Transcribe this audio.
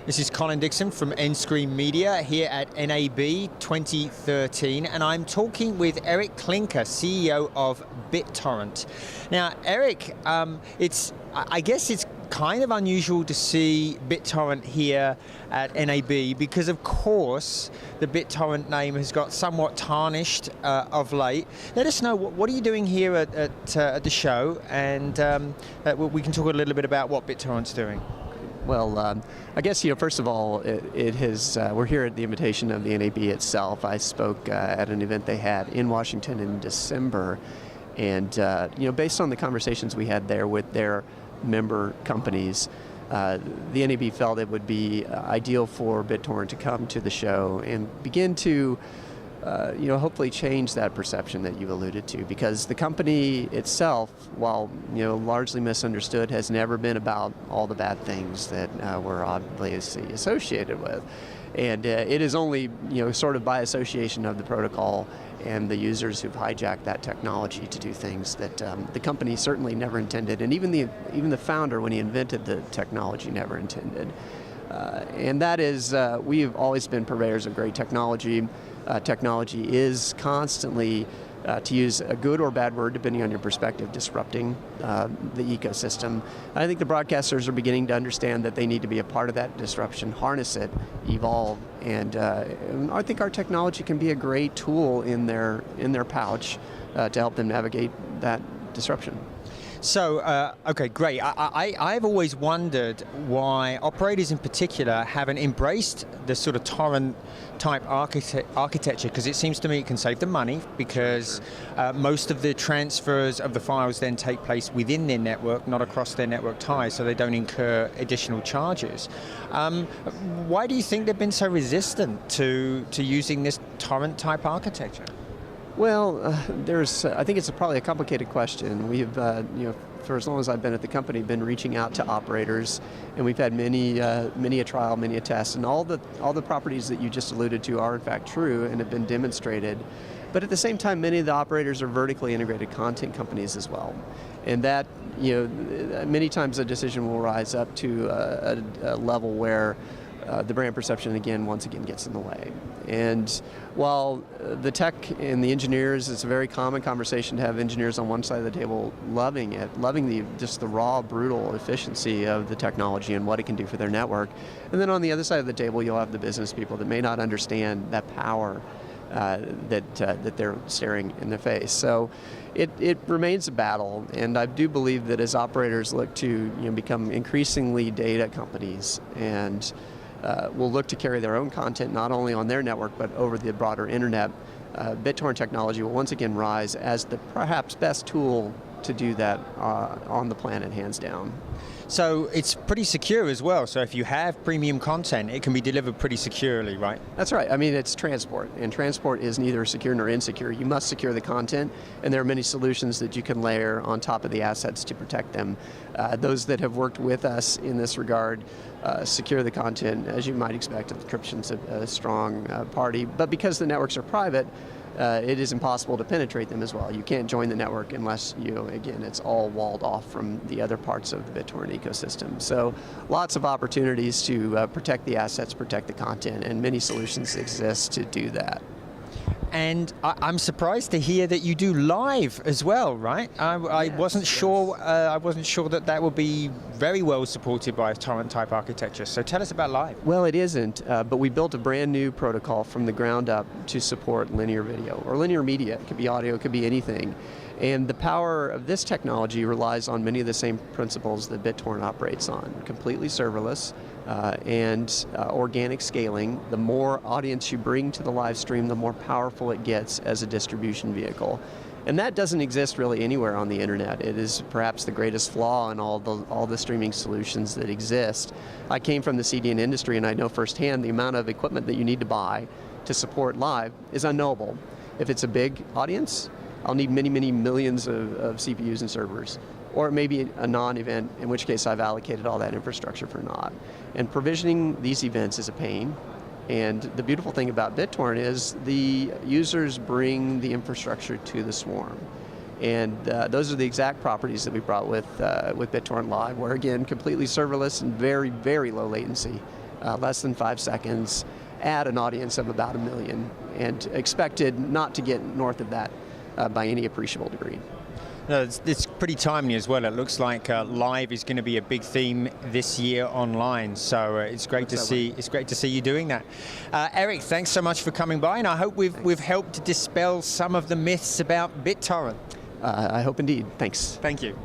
This is Colin Dixon from N-Screen Media here at NAB2013, and I'm talking with Eric Klinker, CEO of BitTorrent. Now, Eric, I guess it's kind of unusual to see BitTorrent here at NAB because, of course, the BitTorrent name has got somewhat tarnished of late. Let us know, what are you doing here at the show, and we can talk a little bit about what BitTorrent's doing. Well, I guess, first of all, we're here at the invitation of the NAB itself. I spoke at an event they had in Washington in December, and based on the conversations we had there with their member companies, the NAB felt it would be ideal for BitTorrent to come to the show and begin to hopefully change that perception that you alluded to, because the company itself, while largely misunderstood, has never been about all the bad things that we're obviously associated with. And it is only sort of by association of the protocol and the users who've hijacked that technology to do things that the company certainly never intended, and even the founder, when he invented the technology, never intended. And that is, we've always been purveyors of great technology. Technology is constantly, to use a good or bad word depending on your perspective, disrupting the ecosystem. I think the broadcasters are beginning to understand that they need to be a part of that disruption, harness it, evolve, and I think our technology can be a great tool in their pouch to help them navigate that disruption. So, okay, great. I've always wondered why operators in particular haven't embraced the sort of torrent type architecture, because it seems to me it can save them money, because most of the transfers of the files then take place within their network, not across their network ties, so they don't incur additional charges. Why do you think they've been so resistant to using this torrent type architecture? Well, I think it's probably a complicated question. We've, for as long as I've been at the company, been reaching out to operators, and we've had many a trial, many a test, and all the properties that you just alluded to are in fact true and have been demonstrated. But at the same time, many of the operators are vertically integrated content companies as well, and that many times a decision will rise up to a level where the brand perception once again gets in the way. And while the tech and the engineers, it's a very common conversation to have engineers on one side of the table loving it, loving just the raw, brutal efficiency of the technology and what it can do for their network. And then on the other side of the table, you'll have the business people that may not understand that power that they're staring in the face. So it remains a battle, and I do believe that as operators look to become increasingly data companies and will look to carry their own content not only on their network but over the broader internet, BitTorrent technology will once again rise as the perhaps best tool to do that on the planet, hands down. So it's pretty secure as well, so if you have premium content, it can be delivered pretty securely, right? That's right. I mean, it's transport, and transport is neither secure nor insecure. You must secure the content, and there are many solutions that you can layer on top of the assets to protect them. Those that have worked with us in this regard secure the content. As you might expect, encryption's a strong party, but because the networks are private, it is impossible to penetrate them as well. You can't join the network unless it's all walled off from the other parts of the BitTorrent ecosystem. So lots of opportunities to protect the assets, protect the content, and many solutions exist to do that. And I'm surprised to hear that you do live as well, right? I wasn't sure that would be very well supported by a torrent type architecture. So tell us about live. Well, it isn't, but we built a brand new protocol from the ground up to support linear video or linear media. It could be audio, it could be anything. And the power of this technology relies on many of the same principles that BitTorrent operates on. Completely serverless and organic scaling. The more audience you bring to the live stream, the more powerful it gets as a distribution vehicle. And that doesn't exist really anywhere on the internet. It is perhaps the greatest flaw in all the streaming solutions that exist. I came from the CDN industry, and I know firsthand the amount of equipment that you need to buy to support live is unknowable. If it's a big audience, I'll need many, many millions of CPUs and servers. Or it may be a non-event, in which case I've allocated all that infrastructure for naught. And provisioning these events is a pain. And the beautiful thing about BitTorrent is the users bring the infrastructure to the swarm. And those are the exact properties that we brought with BitTorrent Live, where again, completely serverless and very, very low latency less than 5 seconds, at an audience of about 1 million, and expected not to get north of that by any appreciable degree. No, it's pretty timely as well. It looks like live is going to be a big theme this year online. So it's great to see. It's great to see you doing that. Eric, thanks so much for coming by, and I hope we've helped to dispel some of the myths about BitTorrent. I hope indeed. Thanks. Thank you.